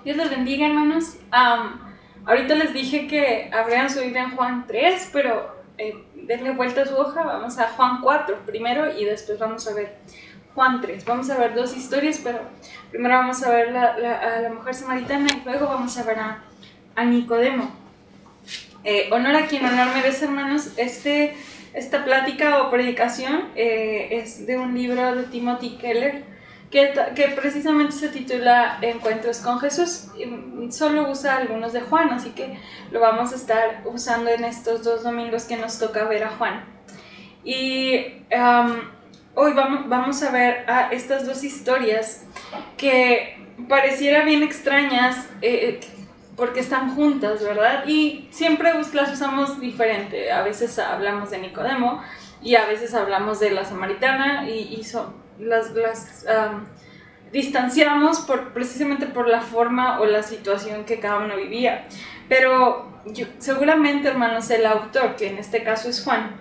Dios les bendiga, hermanos. Ahorita les dije que abrieran su Biblia en Juan 3, pero denle vuelta a su hoja. Vamos a Juan 4 primero y después vamos a ver Juan 3. Vamos a ver dos historias, pero primero vamos a ver a la mujer samaritana y luego vamos a ver a Nicodemo. Honor a quien honor merece, hermanos. Esta plática o predicación es de un libro de Timothy Keller que precisamente se titula Encuentros con Jesús. Solo usa algunos de Juan, así que lo vamos a estar usando en estos 2 domingos que nos toca ver a Juan. Y hoy vamos a ver a estas 2 historias que pareciera bien extrañas porque están juntas, ¿verdad? Y siempre las usamos diferente. A veces hablamos de Nicodemo y a veces hablamos de la samaritana y las distanciamos precisamente por la forma o la situación que cada uno vivía. Pero seguramente, hermanos, el autor, que en este caso es Juan,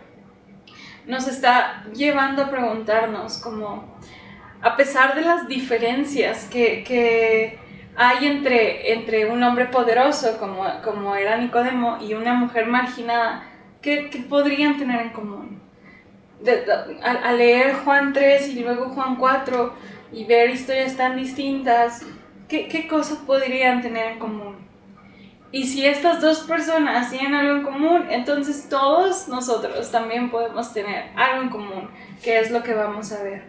nos está llevando a preguntarnos como, a pesar de las diferencias que hay entre un hombre poderoso como era Nicodemo y una mujer marginada, ¿qué podrían tener en común? Al leer Juan 3 y luego Juan 4 y ver historias tan distintas, ¿qué cosas podrían tener en común? Y si estas 2 personas tienen algo en común, entonces todos nosotros también podemos tener algo en común, que es lo que vamos a ver.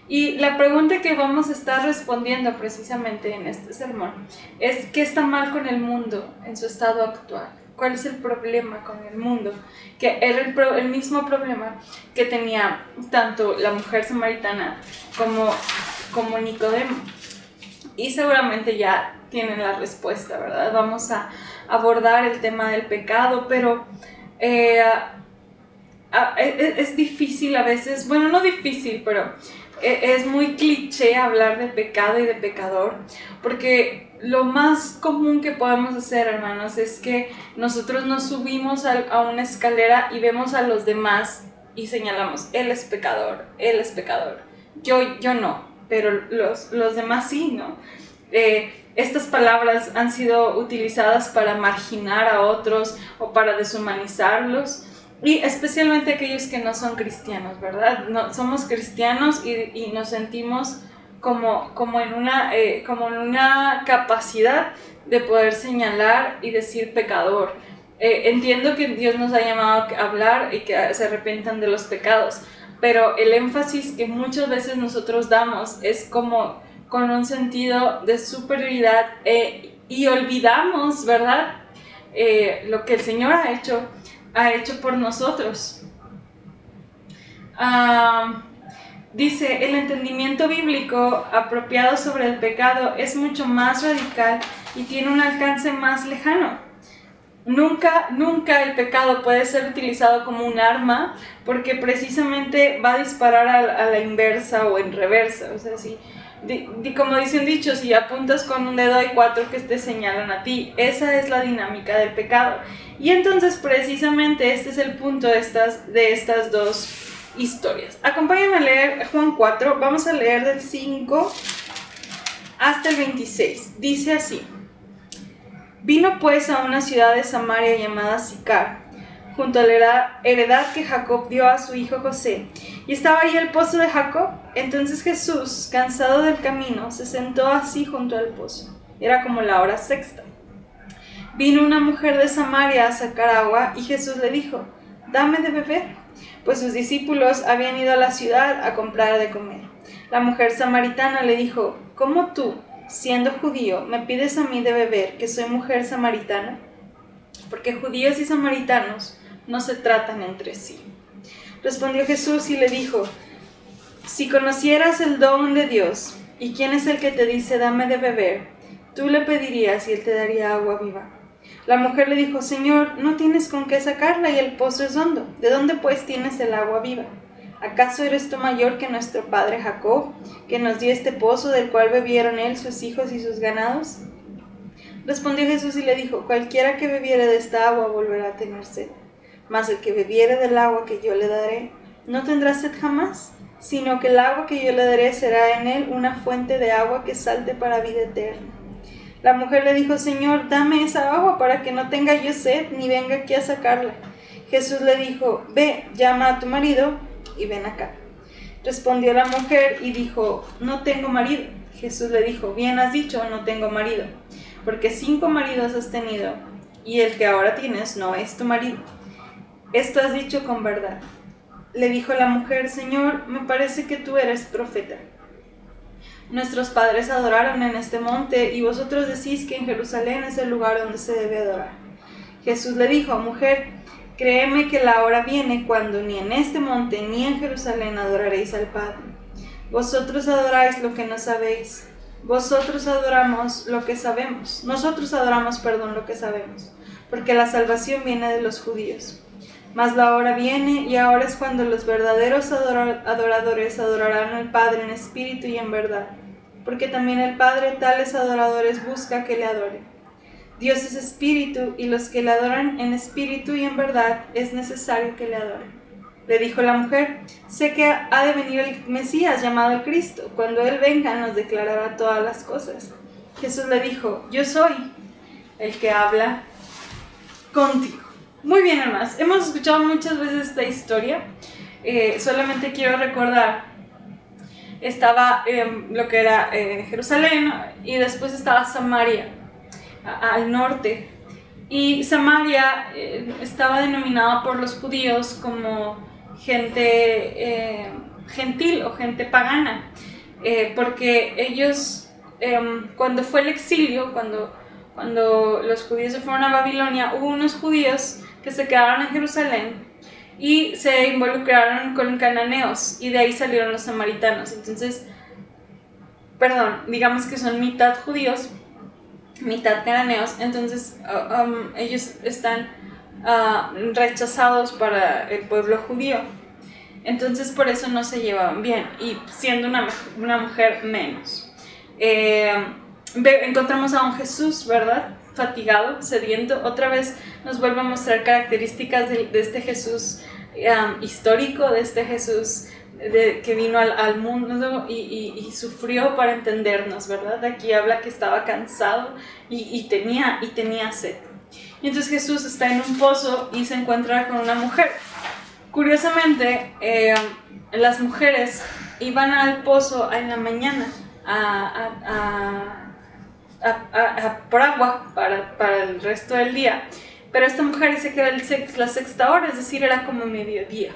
Y la pregunta que vamos a estar respondiendo precisamente en este sermón es: ¿qué está mal con el mundo en su estado actual? ¿Cuál es el problema con el mundo? Que era el mismo problema que tenía tanto la mujer samaritana como Nicodemo. Y seguramente ya tienen la respuesta, ¿verdad? Vamos a abordar el tema del pecado, pero es difícil a veces, bueno, no difícil, pero es muy cliché hablar de pecado y de pecador, porque lo más común que podemos hacer, hermanos, es que nosotros nos subimos a una escalera y vemos a los demás y señalamos: él es pecador, yo no, pero los demás sí, ¿no? Estas palabras han sido utilizadas para marginar a otros o para deshumanizarlos, y especialmente aquellos que no son cristianos, ¿verdad? No, somos cristianos y nos sentimos como en una capacidad de poder señalar y decir pecador. Entiendo que Dios nos ha llamado a hablar y que se arrepientan de los pecados, pero el énfasis que muchas veces nosotros damos es como con un sentido de superioridad y olvidamos, ¿verdad? Lo que el Señor ha hecho por nosotros. Dice: el entendimiento bíblico apropiado sobre el pecado es mucho más radical y tiene un alcance más lejano. Nunca el pecado puede ser utilizado como un arma, porque precisamente va a disparar a la inversa o en reversa. O sea, como dice un dicho, si apuntas con un dedo hay 4 que te señalan a ti. Esa es la dinámica del pecado. Y entonces precisamente este es el punto de estas 2 historias. Acompáñenme a leer Juan 4, vamos a leer del 5 hasta el 26. Dice así: vino pues a una ciudad de Samaria llamada Sicar, junto a la heredad que Jacob dio a su hijo José, y estaba ahí el pozo de Jacob. Entonces Jesús, cansado del camino, se sentó así junto al pozo. Era como la hora sexta. Vino una mujer de Samaria a sacar agua, y Jesús le dijo: dame de beber, pues sus discípulos habían ido a la ciudad a comprar de comer. La mujer samaritana le dijo: ¿cómo tú, siendo judío, me pides a mí de beber, que soy mujer samaritana? Porque judíos y samaritanos no se tratan entre sí. Respondió Jesús y le dijo: si conocieras el don de Dios, y quién es el que te dice dame de beber, tú le pedirías y él te daría agua viva. La mujer le dijo: Señor, no tienes con qué sacarla y el pozo es hondo. ¿De dónde pues tienes el agua viva? ¿Acaso eres tú mayor que nuestro padre Jacob, que nos dio este pozo del cual bebieron él, sus hijos y sus ganados? Respondió Jesús y le dijo: cualquiera que bebiere de esta agua volverá a tener sed, mas el que bebiere del agua que yo le daré no tendrá sed jamás, sino que el agua que yo le daré será en él una fuente de agua que salte para vida eterna. La mujer le dijo: Señor, dame esa agua para que no tenga yo sed ni venga aquí a sacarla. Jesús le dijo: Ve, llama a tu marido y ven acá. Respondió la mujer y dijo: No tengo marido. Jesús le dijo: Bien has dicho, no tengo marido, porque 5 maridos has tenido, y el que ahora tienes no es tu marido. Esto has dicho con verdad. Le dijo la mujer: Señor, me parece que tú eres profeta. Nuestros padres adoraron en este monte, y vosotros decís que en Jerusalén es el lugar donde se debe adorar. Jesús le dijo: Mujer, créeme que la hora viene cuando ni en este monte ni en Jerusalén adoraréis al Padre. Vosotros adoráis lo que no sabéis. Nosotros adoramos lo que sabemos, porque la salvación viene de los judíos. Mas la hora viene, y ahora es cuando los verdaderos adoradores adorarán al Padre en espíritu y en verdad, porque también el Padre tales adoradores busca que le adoren. Dios es espíritu, y los que le adoran en espíritu y en verdad es necesario que le adoren. Le dijo la mujer: Sé que ha de venir el Mesías, llamado el Cristo. Cuando Él venga nos declarará todas las cosas. Jesús le dijo: Yo soy el que habla contigo. Muy bien, hermanos, hemos escuchado muchas veces esta historia. Solamente quiero recordar, estaba lo que era Jerusalén, y después estaba Samaria, al norte. Y Samaria estaba denominada por los judíos como gente gentil o gente pagana, porque ellos, cuando fue el exilio, cuando los judíos se fueron a Babilonia, hubo unos judíos que se quedaron en Jerusalén y se involucraron con cananeos, y de ahí salieron los samaritanos. Entonces, digamos que son mitad judíos, mitad cananeos. Entonces ellos están rechazados para el pueblo judío. Entonces por eso no se llevaban bien, y siendo una mujer menos. Encontramos a un Jesús, ¿verdad?, fatigado, sediento. Otra vez nos vuelve a mostrar características de este Jesús histórico, de este Jesús que vino al mundo y sufrió para entendernos, ¿verdad? Aquí habla que estaba cansado y tenía sed. Y entonces Jesús está en un pozo y se encuentra con una mujer. Curiosamente, las mujeres iban al pozo en la mañana por agua para el resto del día, pero esta mujer dice que era la sexta hora, es decir, era como mediodía.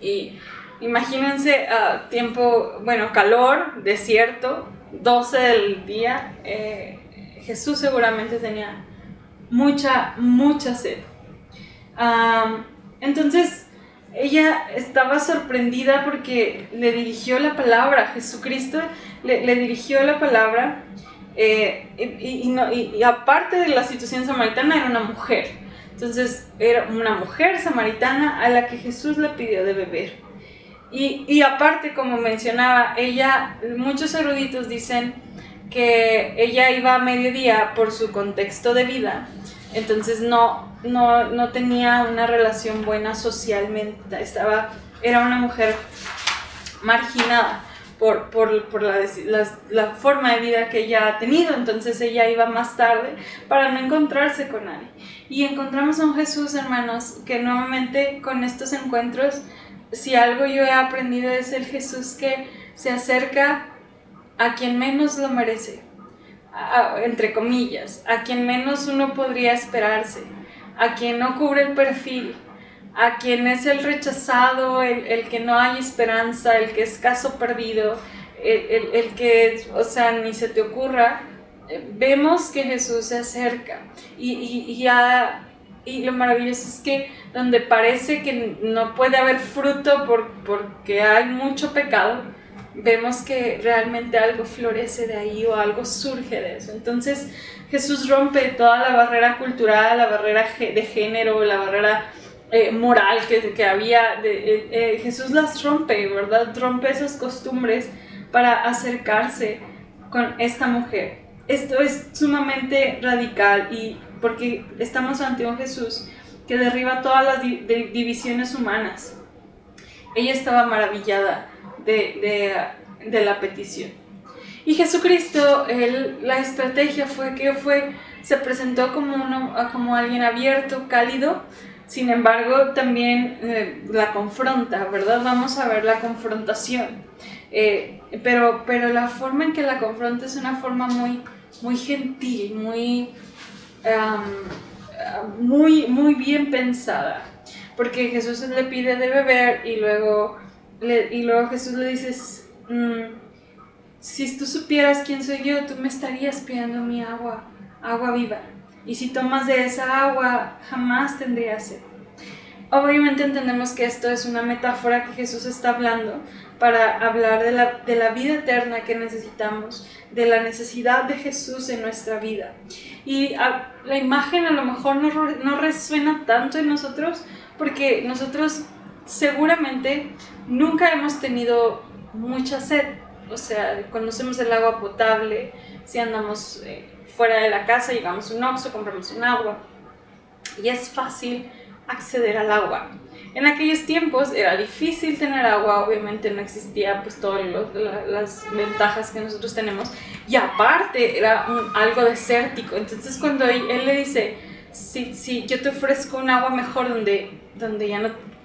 Y imagínense, calor, desierto, 12 del día. Jesús seguramente tenía mucha sed. Entonces ella estaba sorprendida porque le dirigió la palabra. Jesucristo le dirigió la palabra, y aparte de la situación samaritana, era una mujer. Entonces era una mujer samaritana a la que Jesús le pidió de beber. Y aparte, como mencionaba, muchos eruditos dicen que ella iba a mediodía por su contexto de vida. Entonces no tenía una relación buena socialmente. Era una mujer marginada por la forma de vida que ella ha tenido. Entonces ella iba más tarde para no encontrarse con nadie. Y encontramos a un Jesús, hermanos, que nuevamente con estos encuentros, si algo yo he aprendido, es el Jesús que se acerca a quien menos lo merece, entre comillas, a quien menos uno podría esperarse, a quien no cubre el perfil, a quien es el rechazado, el que no hay esperanza, el que es caso perdido, el que, ni se te ocurra. Vemos que Jesús se acerca, y lo maravilloso es que donde parece que no puede haber fruto porque hay mucho pecado, vemos que realmente algo florece de ahí, o algo surge de eso. Entonces Jesús rompe toda la barrera cultural, la barrera de género, la barrera moral que había. Jesús las rompe, ¿verdad? Rompe esas costumbres para acercarse con esta mujer. Esto es sumamente radical, y porque estamos ante un Jesús que derriba todas las divisiones humanas. Ella estaba maravillada de la petición. Y Jesucristo, la estrategia se presentó como alguien abierto, cálido. Sin embargo, también la confronta, ¿verdad? Vamos a ver la confrontación. Pero la forma en que la confronta es una forma muy, muy gentil, muy bien pensada. Porque Jesús le pide de beber y luego Jesús le dice, si tú supieras quién soy yo, tú me estarías pidiendo mi agua viva. Y si tomas de esa agua, jamás tendrías sed. Obviamente entendemos que esto es una metáfora que Jesús está hablando para hablar de la vida eterna que necesitamos, de la necesidad de Jesús en nuestra vida. Y la imagen a lo mejor no resuena tanto en nosotros, porque nosotros seguramente nunca hemos tenido mucha sed. O sea, conocemos el agua potable, si andamos fuera de la casa, llegamos a un Oxxo, compramos un agua y es fácil acceder al agua. En aquellos tiempos era difícil tener agua, obviamente no existía pues todas las ventajas que nosotros tenemos, y aparte era algo desértico. Entonces cuando él le dice, si yo te ofrezco un agua mejor donde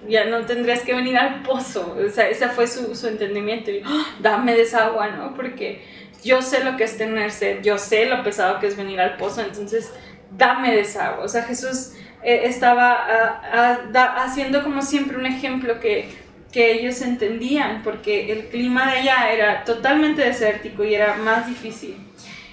ya no tendrías que venir al pozo, o sea, ese fue su entendimiento, y, dame de esa agua, ¿no? Porque yo sé lo que es tener sed, yo sé lo pesado que es venir al pozo, entonces dame de esa agua. O sea, Jesús estaba haciendo como siempre un ejemplo que ellos entendían, porque el clima de allá era totalmente desértico y era más difícil.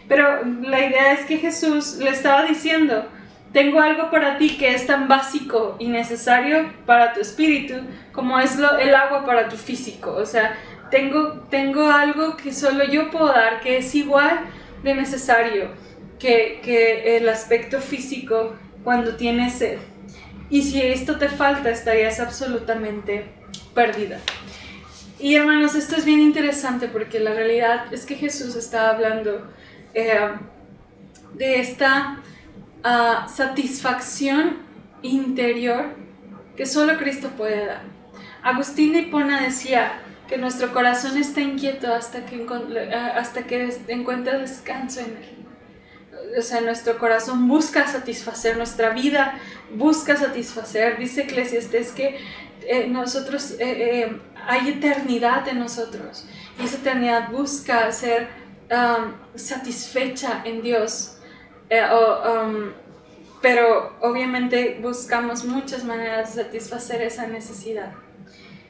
Pero la idea es que Jesús le estaba diciendo, tengo algo para ti que es tan básico y necesario para tu espíritu como es el agua para tu físico. O sea, tengo algo que solo yo puedo dar, que es igual de necesario que el aspecto físico cuando tienes sed. Y si esto te falta, estarías absolutamente perdida. Y hermanos, esto es bien interesante porque la realidad es que Jesús estaba hablando de esta satisfacción interior que solo Cristo puede dar. Agustín de Hipona decía que nuestro corazón está inquieto hasta que encuentra descanso en él. O sea, nuestro corazón busca satisfacer, nuestra vida busca satisfacer. Dice Eclesiastés que hay eternidad en nosotros, y esa eternidad busca ser satisfecha en Dios. Pero obviamente buscamos muchas maneras de satisfacer esa necesidad.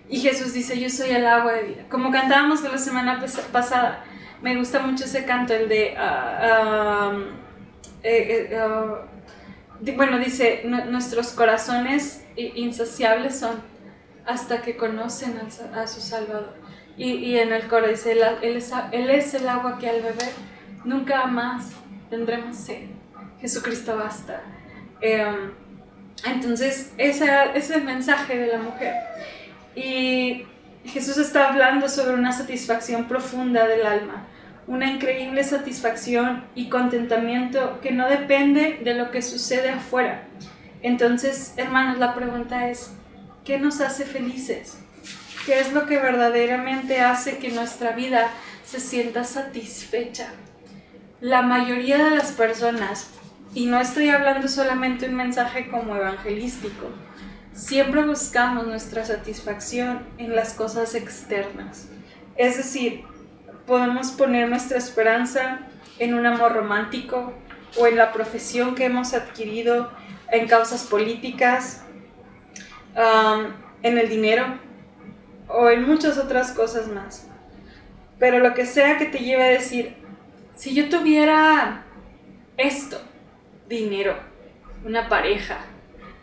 Y Jesús dice, yo soy el agua de vida. Como cantábamos de la semana pasada, me gusta mucho ese canto, el de... bueno, dice, nuestros corazones insaciables son hasta que conocen a su Salvador. Y en el coro dice, él es el agua que al beber nunca más tendremos sed. Jesucristo basta. Entonces, ese es el mensaje de la mujer. Y Jesús está hablando sobre una satisfacción profunda del alma, una increíble satisfacción y contentamiento que no depende de lo que sucede afuera. Entonces, hermanos, la pregunta es, ¿qué nos hace felices? ¿Qué es lo que verdaderamente hace que nuestra vida se sienta satisfecha? La mayoría de las personas, y no estoy hablando solamente un mensaje como evangelístico, siempre buscamos nuestra satisfacción en las cosas externas. Es decir, podemos poner nuestra esperanza en un amor romántico, o en la profesión que hemos adquirido, en causas políticas, en el dinero, o en muchas otras cosas más. Pero lo que sea que te lleve a decir, si yo tuviera esto, dinero, una pareja,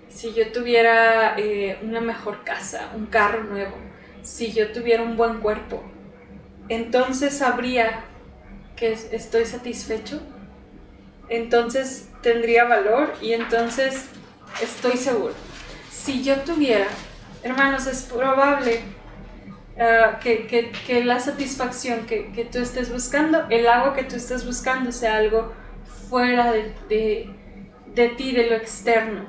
si yo tuviera una mejor casa, un carro nuevo, si yo tuviera un buen cuerpo, entonces sabría que estoy satisfecho, entonces tendría valor y entonces estoy seguro. Si yo tuviera, hermanos, es probable que la satisfacción que tú estés buscando, el agua que tú estés buscando, sea algo fuera de ti, de lo externo.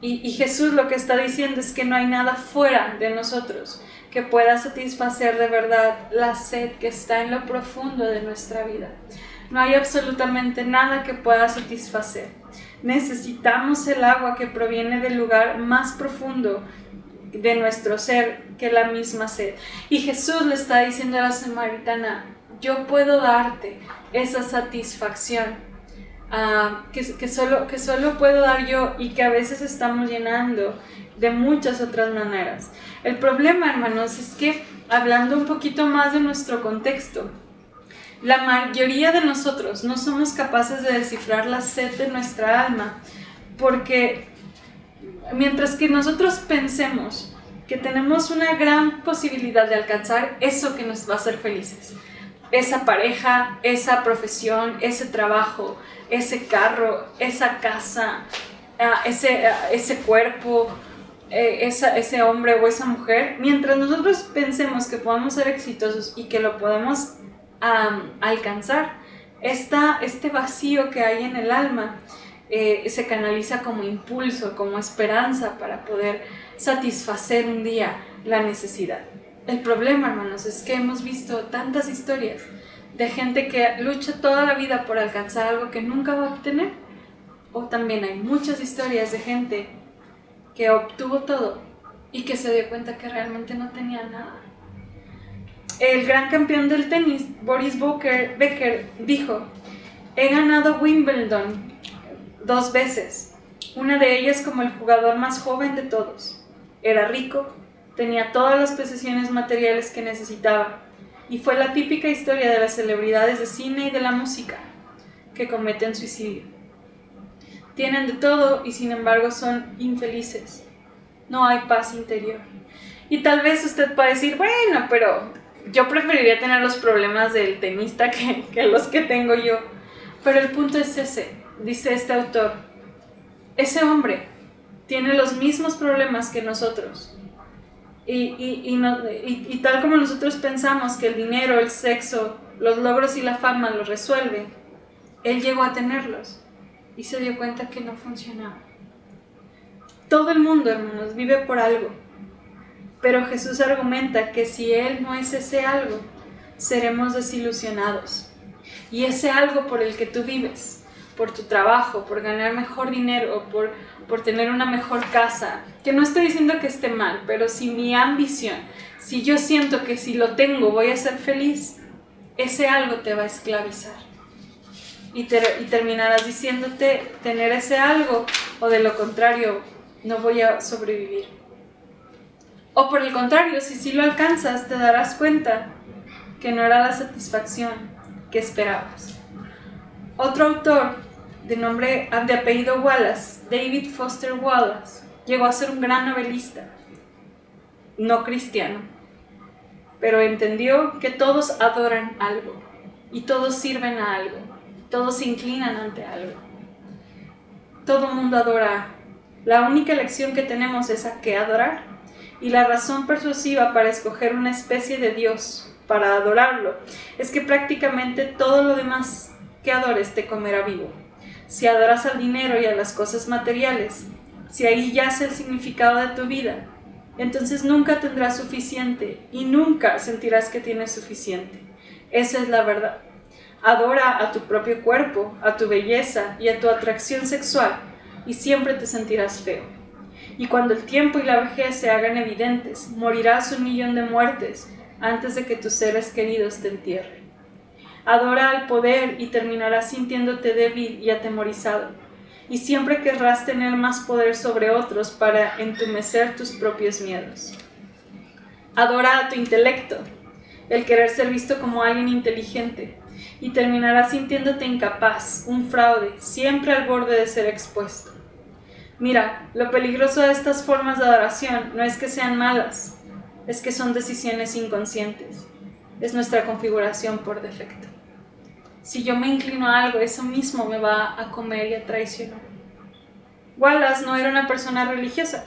Y Jesús lo que está diciendo es que no hay nada fuera de nosotros que pueda satisfacer de verdad la sed que está en lo profundo de nuestra vida. No hay absolutamente nada que pueda satisfacer. Necesitamos el agua que proviene del lugar más profundo de nuestro ser que la misma sed. Y Jesús le está diciendo a la samaritana, yo puedo darte esa satisfacción que solo puedo dar yo y que a veces estamos llenando de muchas otras maneras. El problema, hermanos, es que hablando un poquito más de nuestro contexto, la mayoría de nosotros no somos capaces de descifrar la sed de nuestra alma, porque mientras que nosotros pensemos que tenemos una gran posibilidad de alcanzar eso que nos va a hacer felices, esa pareja, esa profesión, ese trabajo, ese carro, esa casa, ese cuerpo, ese hombre o esa mujer, mientras nosotros pensemos que podemos ser exitosos y que lo podemos alcanzar, este vacío que hay en el alma se canaliza como impulso, como esperanza para poder satisfacer un día la necesidad. El problema, hermanos, es que hemos visto tantas historias de gente que lucha toda la vida por alcanzar algo que nunca va a obtener, o también hay muchas historias de gente que obtuvo todo y que se dio cuenta que realmente no tenía nada. El gran campeón del tenis, Boris Becker, dijo: he ganado Wimbledon 2 veces, una de ellas como el jugador más joven de todos. Era rico, tenía todas las posesiones materiales que necesitaba, y fue la típica historia de las celebridades de cine y de la música que cometen suicidio. Tienen de todo y sin embargo son infelices. No hay paz interior. Y tal vez usted pueda decir, bueno, pero yo preferiría tener los problemas del tenista que los que tengo yo. Pero el punto es ese, dice este autor. Ese hombre tiene los mismos problemas que nosotros. Y tal como nosotros pensamos que el dinero, el sexo, los logros y la fama los resuelven, él llegó a tenerlos y se dio cuenta que no funcionaba. Todo el mundo, hermanos, vive por algo, pero Jesús argumenta que si Él no es ese algo, seremos desilusionados. Y ese algo por el que tú vives, por tu trabajo, por ganar mejor dinero, por tener una mejor casa, que no estoy diciendo que esté mal, pero si mi ambición, si yo siento que si lo tengo voy a ser feliz, ese algo te va a esclavizar. Y terminarás diciéndote tener ese algo, o de lo contrario, no voy a sobrevivir. O por el contrario, si sí lo alcanzas, te darás cuenta que no era la satisfacción que esperabas. Otro autor de apellido Wallace, David Foster Wallace, llegó a ser un gran novelista, no cristiano, pero entendió que todos adoran algo y todos sirven a algo, todos se inclinan ante algo. Todo el mundo adora. La única elección que tenemos es a qué adorar, y la razón persuasiva para escoger una especie de Dios para adorarlo es que prácticamente todo lo demás que adores te comerá vivo. Si adoras al dinero y a las cosas materiales, si ahí yace el significado de tu vida, entonces nunca tendrás suficiente y nunca sentirás que tienes suficiente. Esa es la verdad. Adora a tu propio cuerpo, a tu belleza y a tu atracción sexual, y siempre te sentirás feo. Y cuando el tiempo y la vejez se hagan evidentes, morirás 1.000.000 de muertes antes de que tus seres queridos te entierren. Adora al poder y terminarás sintiéndote débil y atemorizado, y siempre querrás tener más poder sobre otros para entumecer tus propios miedos. Adora a tu intelecto, el querer ser visto como alguien inteligente, y terminarás sintiéndote incapaz, un fraude, siempre al borde de ser expuesto. Mira, lo peligroso de estas formas de adoración no es que sean malas, es que son decisiones inconscientes. Es nuestra configuración por defecto. Si yo me inclino a algo, eso mismo me va a comer y a traicionar. Wallace no era una persona religiosa.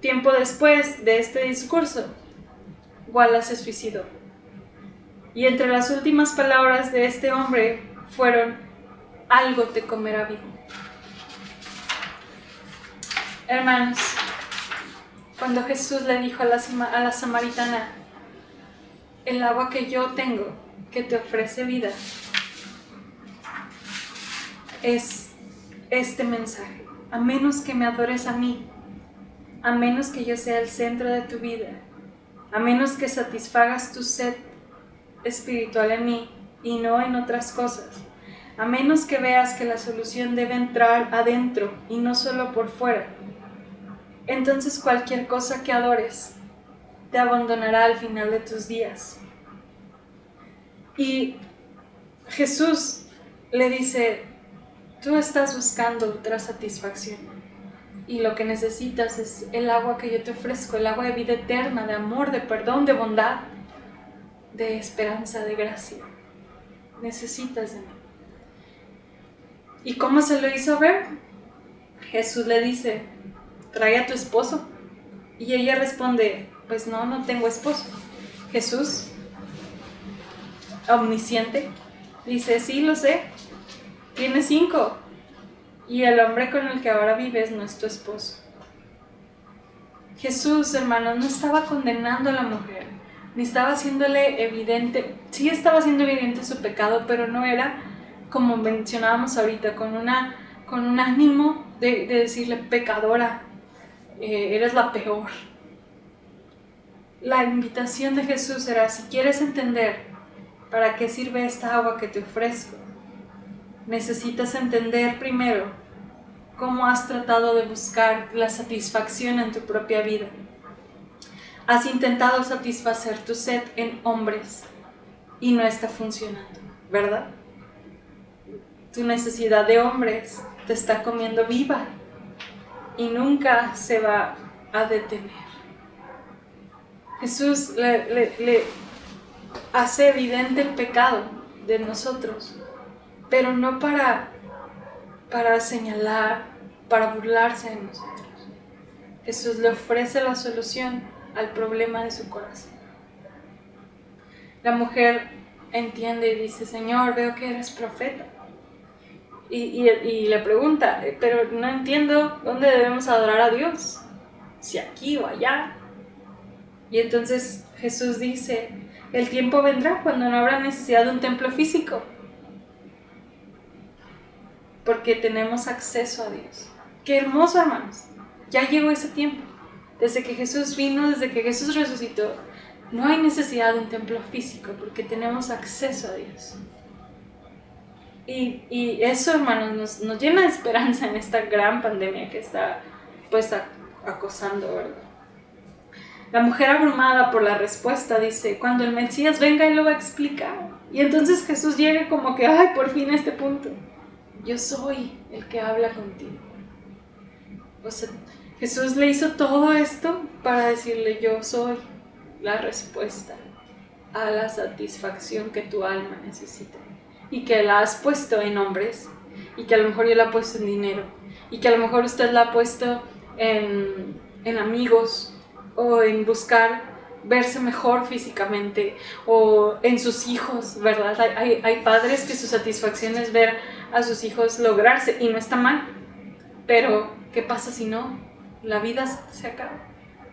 Tiempo después de este discurso, Wallace se suicidó. Y entre las últimas palabras de este hombre fueron: algo te comerá vivo. Hermanos, cuando Jesús le dijo a la samaritana, el agua que yo tengo, que te ofrece vida, es este mensaje: a menos que me adores a mí, a menos que yo sea el centro de tu vida, a menos que satisfagas tu sed espiritual en mí y no en otras cosas, a menos que veas que la solución debe entrar adentro y no solo por fuera, entonces cualquier cosa que adores te abandonará al final de tus días. Y Jesús le dice, tú estás buscando otra satisfacción y lo que necesitas es el agua que yo te ofrezco, el agua de vida eterna, de amor, de perdón, de bondad, de esperanza, de gracia. Necesitas de mí. ¿Y cómo se lo hizo ver? Jesús le dice, trae a tu esposo. Y ella responde, pues no tengo esposo. Jesús, omnisciente, dice, sí, lo sé, tienes 5. Y el hombre con el que ahora vives no es tu esposo. Jesús, hermanos, no estaba condenando a la mujer, ni estaba haciéndole evidente, sí estaba haciendo evidente su pecado, pero no era, como mencionábamos ahorita, con un ánimo de decirle, pecadora, eres la peor. La invitación de Jesús era, si quieres entender para qué sirve esta agua que te ofrezco, necesitas entender primero cómo has tratado de buscar la satisfacción en tu propia vida. Has intentado satisfacer tu sed en hombres y no está funcionando, ¿verdad? Tu necesidad de hombres te está comiendo viva y nunca se va a detener. Jesús le hace evidente el pecado de nosotros, pero no para señalar, para burlarse de nosotros. Jesús le ofrece la solución al problema de su corazón. La mujer entiende y dice, Señor, veo que eres profeta. Y le pregunta, pero no entiendo dónde debemos adorar a Dios, si aquí o allá. Y entonces Jesús dice, el tiempo vendrá cuando no habrá necesidad de un templo físico, porque tenemos acceso a Dios. ¡Qué hermoso, hermanos! Ya llegó ese tiempo. Desde que Jesús vino, desde que Jesús resucitó, no hay necesidad de un templo físico, porque tenemos acceso a Dios. Y eso, hermanos, nos llena de esperanza en esta gran pandemia que está pues acosando, ¿verdad? La mujer, abrumada por la respuesta, dice, cuando el Mesías venga, Él lo va a explicar. Y entonces Jesús llega como que, ¡ay, por fin a este punto! Yo soy el que habla contigo. O sea, Jesús le hizo todo esto para decirle, yo soy la respuesta a la satisfacción que tu alma necesita. Y que la has puesto en hombres, y que a lo mejor yo la he puesto en dinero, y que a lo mejor usted la ha puesto en amigos, o en buscar verse mejor físicamente, o en sus hijos, ¿verdad? Hay padres que su satisfacción es ver a sus hijos lograrse, y no está mal, pero ¿qué pasa si no? La vida se acaba.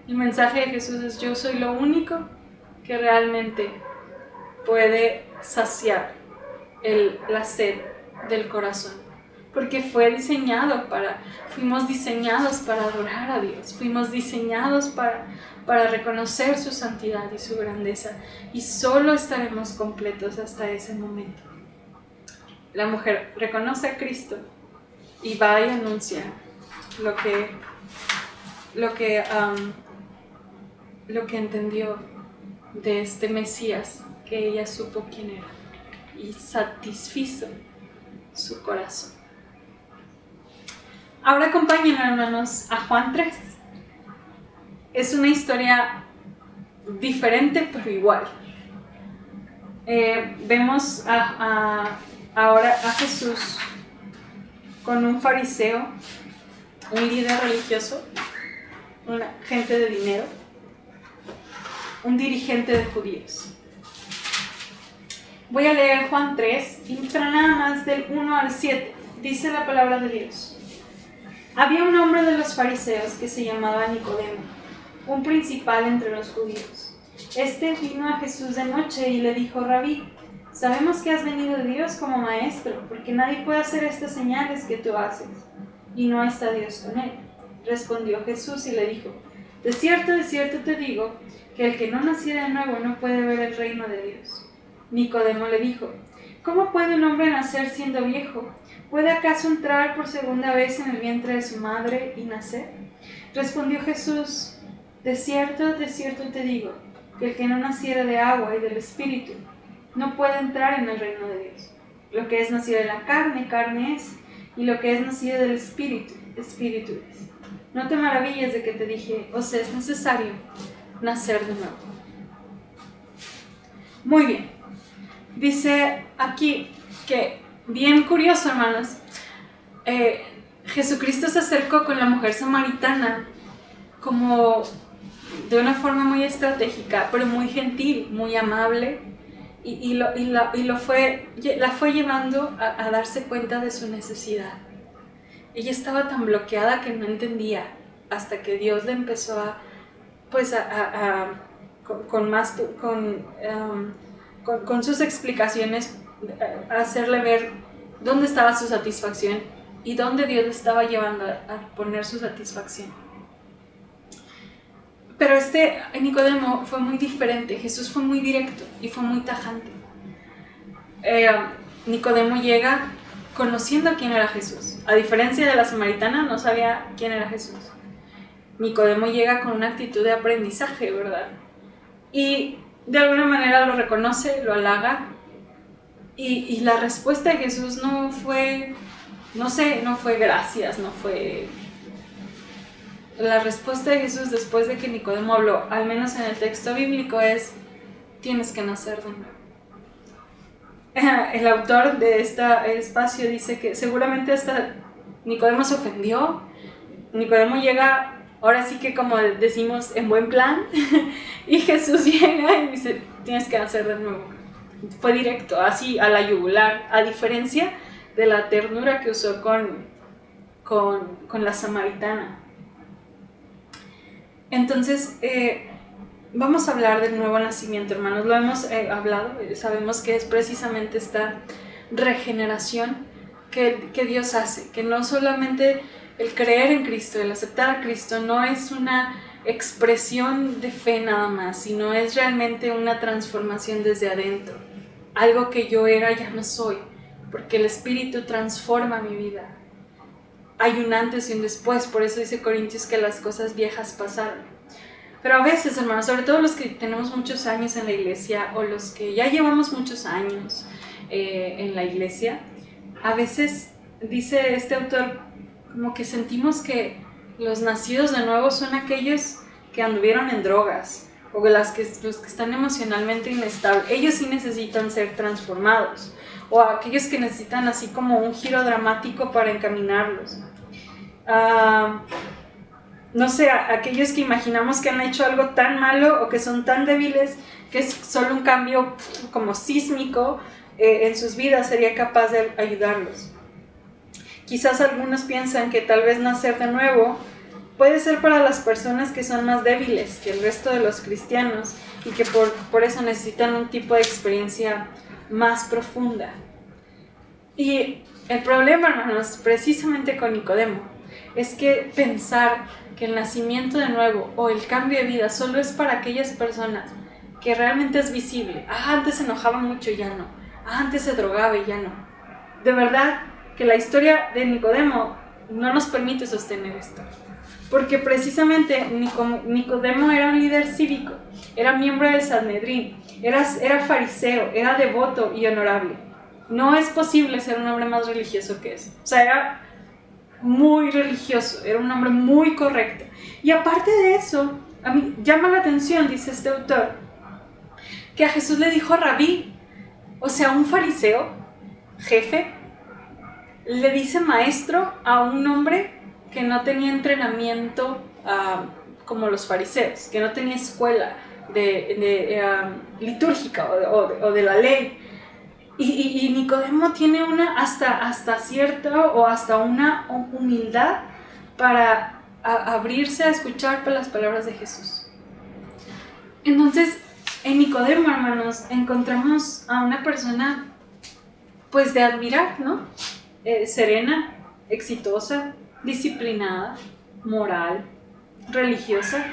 El mensaje de Jesús es, yo soy lo único que realmente puede saciar la sed del corazón, porque fuimos diseñados para adorar a Dios, fuimos diseñados para reconocer su santidad y su grandeza, y solo estaremos completos hasta ese momento. La mujer reconoce a Cristo y va y anuncia lo que entendió de este Mesías, que ella supo quién era, y satisfizo su corazón. Ahora acompáñenme, hermanos, a Juan 3. Es una historia diferente, pero igual. Vemos ahora a Jesús con un fariseo, un líder religioso, una gente de dinero, un dirigente de judíos. Voy a leer Juan 3, y nada más del 1 al 7. Dice la palabra de Dios. Había un hombre de los fariseos que se llamaba Nicodemo, un principal entre los judíos. Este vino a Jesús de noche y le dijo: Rabí, sabemos que has venido de Dios como maestro, porque nadie puede hacer estas señales que tú haces, y no está Dios con él. Respondió Jesús y le dijo: de cierto te digo, que el que no naciera de nuevo no puede ver el reino de Dios. Nicodemo le dijo: ¿cómo puede un hombre nacer siendo viejo? ¿Puede acaso entrar por segunda vez en el vientre de su madre y nacer? Respondió Jesús: de cierto te digo, que el que no naciera de agua y del Espíritu no puede entrar en el reino de Dios. Lo que es nacido de la carne, carne es, y lo que es nacido del Espíritu, Espíritu es. No te maravilles de que te dije: os es necesario nacer de nuevo. Muy bien. Dice aquí que, bien curioso, hermanos, Jesucristo se acercó con la mujer samaritana como de una forma muy estratégica, pero muy gentil, muy amable, y la fue llevando a darse cuenta de su necesidad. Ella estaba tan bloqueada que no entendía, hasta que Dios le empezó con sus explicaciones, a hacerle ver dónde estaba su satisfacción y dónde Dios le estaba llevando a poner su satisfacción. Pero Nicodemo fue muy diferente. Jesús fue muy directo y fue muy tajante. Nicodemo llega conociendo quién era Jesús. A diferencia de la samaritana, no sabía quién era Jesús. Nicodemo llega con una actitud de aprendizaje, ¿verdad? Y de alguna manera lo reconoce, lo halaga, y la respuesta de Jesús no fue gracias, La respuesta de Jesús después de que Nicodemo habló, al menos en el texto bíblico, es: tienes que nacer de nuevo. El autor de este espacio dice que seguramente hasta Nicodemo se ofendió. Nicodemo llega, ahora sí que como decimos, en buen plan, y Jesús llega y dice: tienes que nacer de nuevo. Fue directo, así a la yugular, a diferencia de la ternura que usó con la samaritana. Entonces, vamos a hablar del nuevo nacimiento, hermanos. Lo hemos hablado, sabemos que es precisamente esta regeneración que Dios hace, que no solamente el creer en Cristo, el aceptar a Cristo, no es una expresión de fe nada más, sino es realmente una transformación desde adentro. Algo que yo era ya no soy, porque el Espíritu transforma mi vida. Hay un antes y un después, por eso dice Corintios que las cosas viejas pasaron. Pero a veces, hermanos, sobre todo los que tenemos muchos años en la iglesia, o los que ya llevamos muchos años en la iglesia, a veces, dice este autor, como que sentimos que los nacidos de nuevo son aquellos que anduvieron en drogas, o los que están emocionalmente inestables. Ellos sí necesitan ser transformados, o aquellos que necesitan así como un giro dramático para encaminarlos. No sé, aquellos que imaginamos que han hecho algo tan malo o que son tan débiles que es solo un cambio como sísmico en sus vidas sería capaz de ayudarlos. Quizás algunos piensan que tal vez nacer de nuevo puede ser para las personas que son más débiles que el resto de los cristianos y que por eso necesitan un tipo de experiencia más profunda. Y el problema, hermanos, precisamente con Nicodemo, es que pensar que el nacimiento de nuevo o el cambio de vida solo es para aquellas personas que realmente es visible. Antes se enojaba mucho y ya no. Antes se drogaba y ya no. De verdad que la historia de Nicodemo no nos permite sostener esto. Porque precisamente Nicodemo era un líder cívico, era miembro del Sanedrín, era fariseo, era devoto y honorable. No es posible ser un hombre más religioso que eso. O sea, era muy religioso, era un hombre muy correcto. Y aparte de eso, a mí llama la atención, dice este autor, que a Jesús le dijo rabí, o sea, un fariseo, jefe, le dice maestro a un hombre que no tenía entrenamiento como los fariseos, que no tenía escuela litúrgica o de la ley. Y Nicodemo tiene hasta cierta o hasta una humildad para abrirse a escuchar las palabras de Jesús. Entonces, en Nicodemo, hermanos, encontramos a una persona pues de admirar, ¿no? Serena, exitosa, disciplinada, moral, religiosa,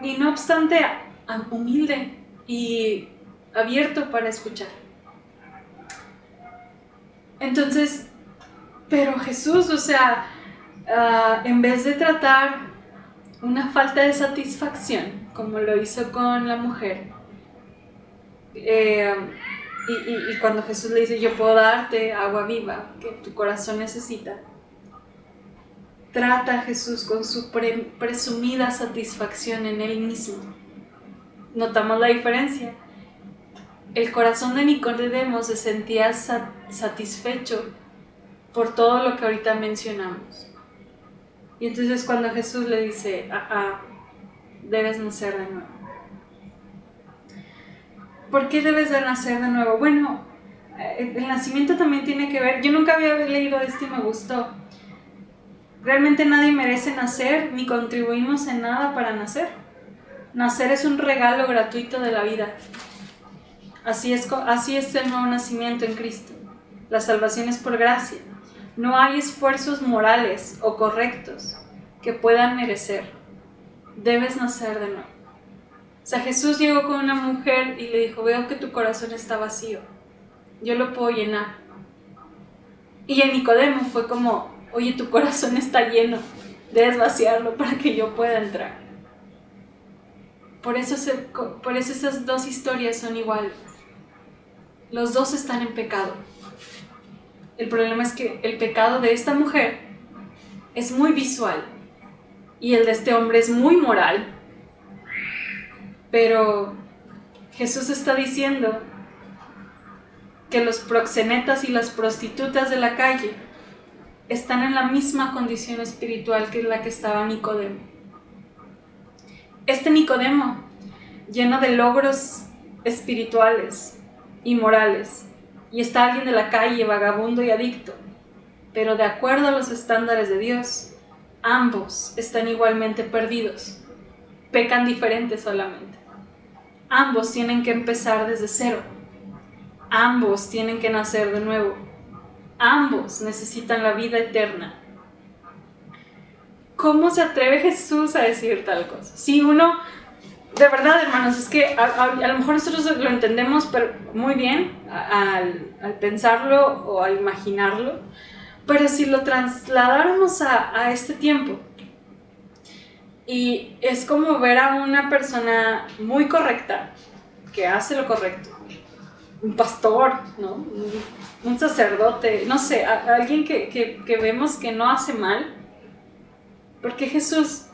y no obstante humilde y abierto para escuchar. Entonces, pero Jesús, o sea, en vez de tratar una falta de satisfacción, como lo hizo con la mujer, y cuando Jesús le dice, yo puedo darte agua viva que tu corazón necesita, trata a Jesús con su presumida satisfacción en él mismo. Notamos la diferencia. El corazón de Nicodemo se sentía satisfecho por todo lo que ahorita mencionamos. Y entonces cuando Jesús le dice, debes nacer de nuevo. ¿Por qué debes de nacer de nuevo? Bueno, el nacimiento también tiene que ver, yo nunca había leído esto y me gustó. Realmente nadie merece nacer, ni contribuimos en nada para nacer. Nacer es un regalo gratuito de la vida. Así es el nuevo nacimiento en Cristo. La salvación es por gracia. No hay esfuerzos morales o correctos que puedan merecer. Debes nacer de nuevo. O sea, Jesús llegó con una mujer y le dijo, veo que tu corazón está vacío. Yo lo puedo llenar. Y en Nicodemo fue como, oye, tu corazón está lleno. Debes vaciarlo para que yo pueda entrar. Por eso esas dos historias son iguales. Los dos están en pecado. El problema es que el pecado de esta mujer es muy visual y el de este hombre es muy moral. Pero Jesús está diciendo que los proxenetas y las prostitutas de la calle están en la misma condición espiritual que la que estaba Nicodemo. Este Nicodemo, lleno de logros espirituales y morales, y está alguien de la calle, vagabundo y adicto, pero de acuerdo a los estándares de Dios, ambos están igualmente perdidos, pecan diferente solamente. Ambos tienen que empezar desde cero, ambos tienen que nacer de nuevo, ambos necesitan la vida eterna. ¿Cómo se atreve Jesús a decir tal cosa? Si uno, de verdad, hermanos, es que a lo mejor nosotros lo entendemos muy bien al pensarlo o al imaginarlo, pero si lo trasladáramos a este tiempo, y es como ver a una persona muy correcta, que hace lo correcto, un pastor, ¿no? Un sacerdote, no sé, alguien que vemos que no hace mal. Porque Jesús,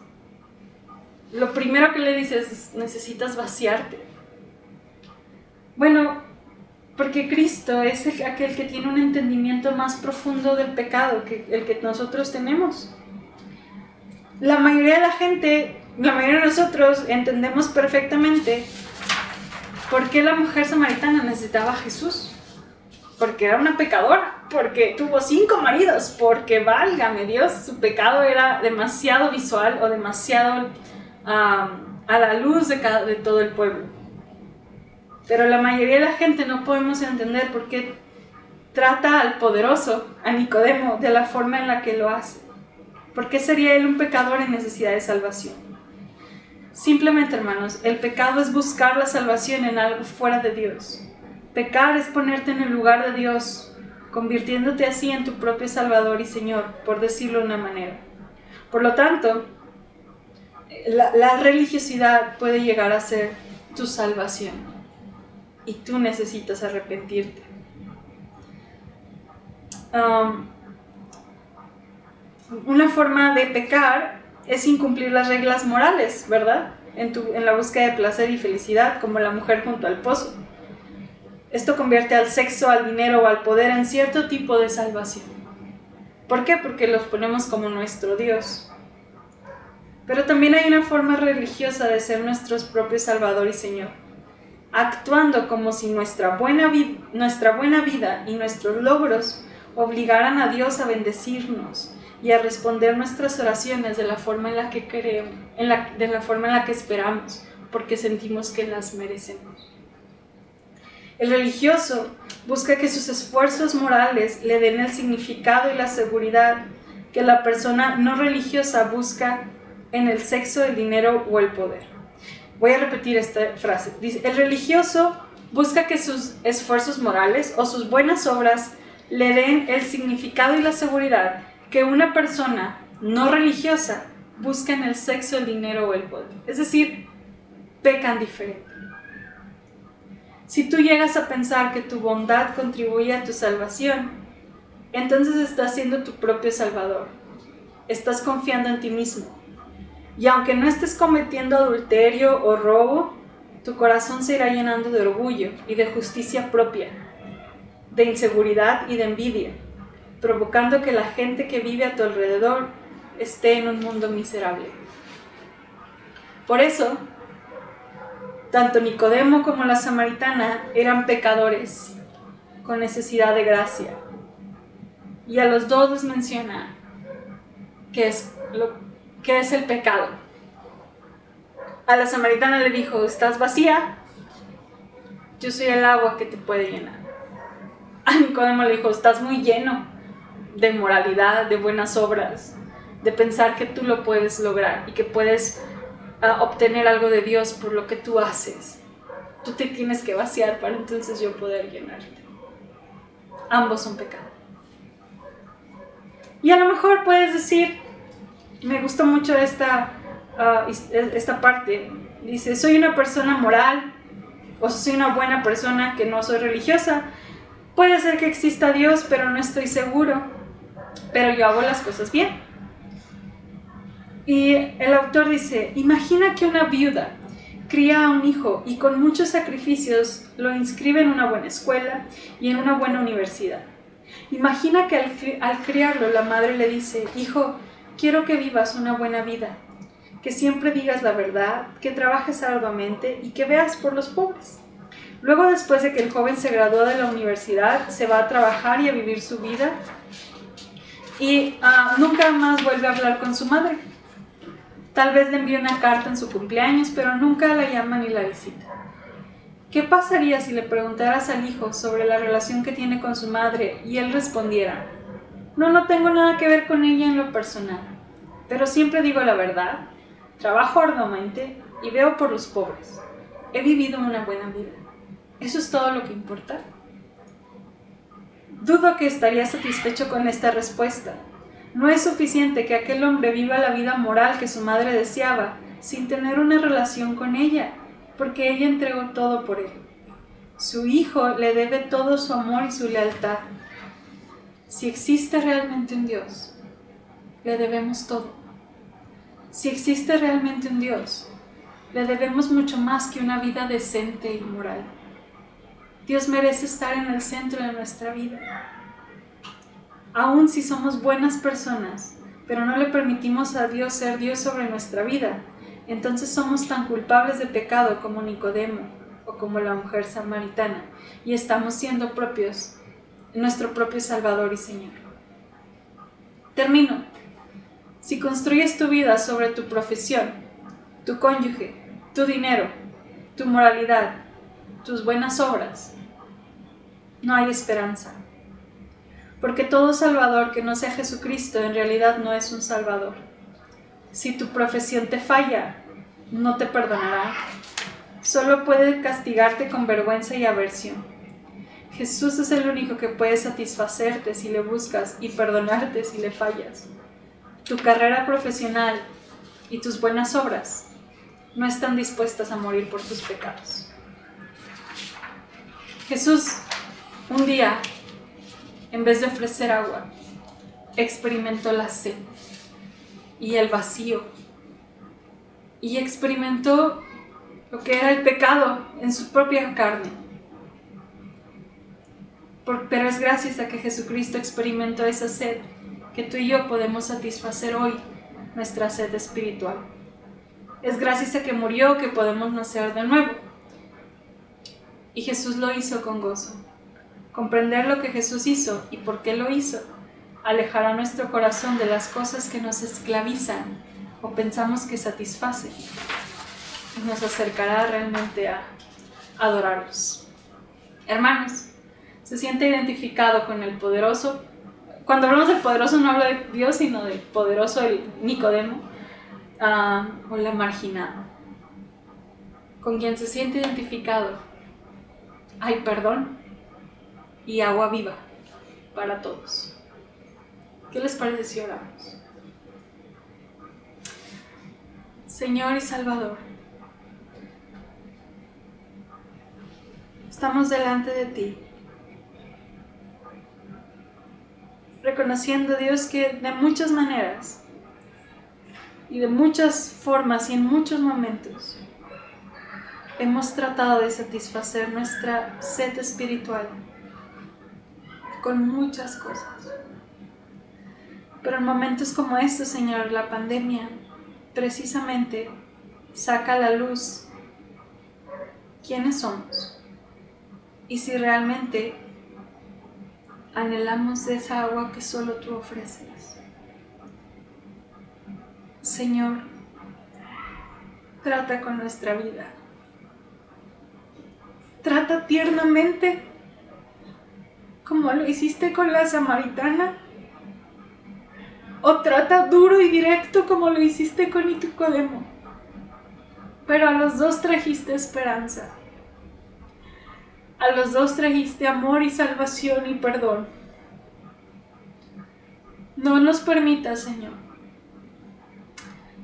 lo primero que le dice es, necesitas vaciarte. Bueno, porque Cristo es aquel que tiene un entendimiento más profundo del pecado que el que nosotros tenemos. La mayoría de la gente, la mayoría de nosotros entendemos perfectamente por qué la mujer samaritana necesitaba a Jesús. Porque era una pecadora, porque tuvo 5 maridos, porque válgame Dios, su pecado era demasiado visual o demasiado a la luz de todo el pueblo. Pero la mayoría de la gente no podemos entender por qué trata al poderoso, a Nicodemo, de la forma en la que lo hace. ¿Por qué sería él un pecador en necesidad de salvación? Simplemente, hermanos, el pecado es buscar la salvación en algo fuera de Dios. Pecar es ponerte en el lugar de Dios, convirtiéndote así en tu propio Salvador y Señor, por decirlo de una manera. Por lo tanto, la religiosidad puede llegar a ser tu salvación y tú necesitas arrepentirte. Una forma de pecar es incumplir las reglas morales, ¿verdad? En la búsqueda de placer y felicidad, como la mujer junto al pozo. Esto convierte al sexo, al dinero o al poder en cierto tipo de salvación. ¿Por qué? Porque los ponemos como nuestro Dios. Pero también hay una forma religiosa de ser nuestros propios Salvador y Señor, actuando como si nuestra buena vida y nuestros logros obligaran a Dios a bendecirnos y a responder nuestras oraciones de la forma en la que queremos, de la forma en la que esperamos, porque sentimos que las merecemos. El religioso busca que sus esfuerzos morales le den el significado y la seguridad que la persona no religiosa busca en el sexo, el dinero o el poder. Voy a repetir esta frase. Dice, el religioso busca que sus esfuerzos morales o sus buenas obras le den el significado y la seguridad que una persona no religiosa busca en el sexo, el dinero o el poder. Es decir, pecan diferente. Si tú llegas a pensar que tu bondad contribuye a tu salvación, entonces estás siendo tu propio salvador. Estás confiando en ti mismo. Y aunque no estés cometiendo adulterio o robo, tu corazón se irá llenando de orgullo y de justicia propia, de inseguridad y de envidia, provocando que la gente que vive a tu alrededor esté en un mundo miserable. Por eso, tanto Nicodemo como la samaritana eran pecadores con necesidad de gracia. Y a los dos les menciona qué es el pecado. A la samaritana le dijo, ¿estás vacía? Yo soy el agua que te puede llenar. A Nicodemo le dijo, estás muy lleno de moralidad, de buenas obras, de pensar que tú lo puedes lograr y que puedes obtener algo de Dios por lo que tú haces. Tú te tienes que vaciar para entonces yo poder llenarte. Ambos son pecado. Y a lo mejor puedes decir, me gustó mucho esta parte, dice, soy una persona moral, o soy una buena persona que no soy religiosa, puede ser que exista Dios, pero no estoy seguro, pero yo hago las cosas bien. Y el autor dice, imagina que una viuda cría a un hijo y con muchos sacrificios lo inscribe en una buena escuela y en una buena universidad. Imagina que al criarlo la madre le dice, hijo, quiero que vivas una buena vida, que siempre digas la verdad, que trabajes arduamente y que veas por los pobres. Luego, después de que el joven se graduó de la universidad, se va a trabajar y a vivir su vida y nunca más vuelve a hablar con su madre. Tal vez le envíe una carta en su cumpleaños, pero nunca la llama ni la visita. ¿Qué pasaría si le preguntaras al hijo sobre la relación que tiene con su madre y él respondiera, no tengo nada que ver con ella en lo personal, pero siempre digo la verdad, trabajo arduamente y veo por los pobres. He vivido una buena vida. ¿Eso es todo lo que importa? Dudo que estaría satisfecho con esta respuesta. No es suficiente que aquel hombre viva la vida moral que su madre deseaba, sin tener una relación con ella, porque ella entregó todo por él. Su hijo le debe todo su amor y su lealtad. Si existe realmente un Dios, le debemos todo. Si existe realmente un Dios, le debemos mucho más que una vida decente y moral. Dios merece estar en el centro de nuestra vida. Aun si somos buenas personas, pero no le permitimos a Dios ser Dios sobre nuestra vida, entonces somos tan culpables de pecado como Nicodemo o como la mujer samaritana, y estamos siendo nuestro propio Salvador y Señor. Termino. Si construyes tu vida sobre tu profesión, tu cónyuge, tu dinero, tu moralidad, tus buenas obras, no hay esperanza. Porque todo Salvador que no sea Jesucristo en realidad no es un Salvador. Si tu profesión te falla, no te perdonará. Solo puede castigarte con vergüenza y aversión. Jesús es el único que puede satisfacerte si le buscas y perdonarte si le fallas. Tu carrera profesional y tus buenas obras no están dispuestas a morir por tus pecados. Jesús, un día, en vez de ofrecer agua, experimentó la sed y el vacío, y experimentó lo que era el pecado en su propia carne. Pero es gracias a que Jesucristo experimentó esa sed que tú y yo podemos satisfacer hoy nuestra sed espiritual. Es gracias a que murió que podemos nacer de nuevo. Y Jesús lo hizo con gozo. Comprender lo que Jesús hizo y por qué lo hizo alejará nuestro corazón de las cosas que nos esclavizan o pensamos que satisfacen y nos acercará realmente a adorarlos. Hermanos, ¿se siente identificado con el poderoso? Cuando hablamos del poderoso no hablo de Dios, sino del poderoso, el Nicodemo, o la marginada. Con quien se siente identificado, hay perdón y agua viva para todos. ¿Qué les parece si oramos? Señor y Salvador, estamos delante de ti, reconociendo, Dios, que de muchas maneras y de muchas formas y en muchos momentos hemos tratado de satisfacer nuestra sed espiritual con muchas cosas. Pero en momentos como estos, Señor, la pandemia precisamente saca a la luz quiénes somos y si realmente anhelamos esa agua que solo tú ofreces. Señor, trata con nuestra vida. Trata tiernamente como lo hiciste con la samaritana, o trata duro y directo como lo hiciste con Nicodemo. Pero a los dos trajiste esperanza. A los dos trajiste amor y salvación y perdón. No nos permitas, Señor,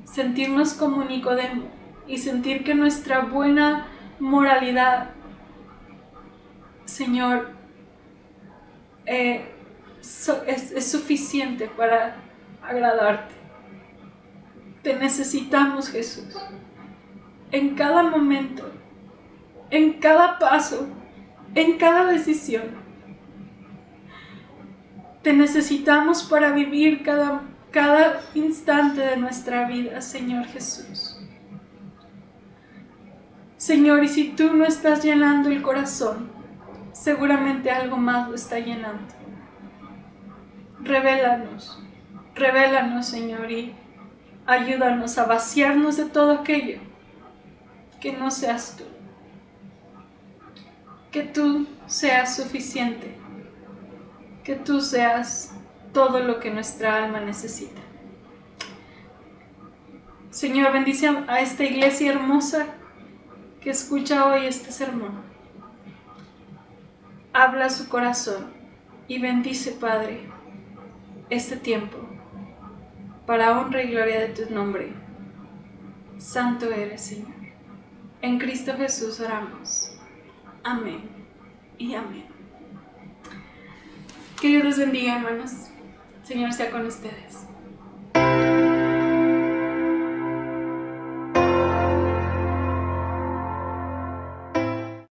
sentirnos como Nicodemo y sentir que nuestra buena moralidad, Señor, es suficiente para agradarte. Te necesitamos, Jesús, en cada momento, en cada paso, en cada decisión. Te necesitamos para vivir cada instante de nuestra vida, Señor Jesús. Señor, y si tú no estás llenando el corazón, seguramente algo más lo está llenando. Revélanos, Señor, y ayúdanos a vaciarnos de todo aquello que no seas tú. Que tú seas suficiente, que tú seas todo lo que nuestra alma necesita. Señor, bendice a esta iglesia hermosa que escucha hoy este sermón. Habla a su corazón y bendice, Padre, este tiempo para honra y gloria de tu nombre. Santo eres, Señor. En Cristo Jesús oramos. Amén y amén. Que Dios los bendiga, hermanos. Señor sea con ustedes.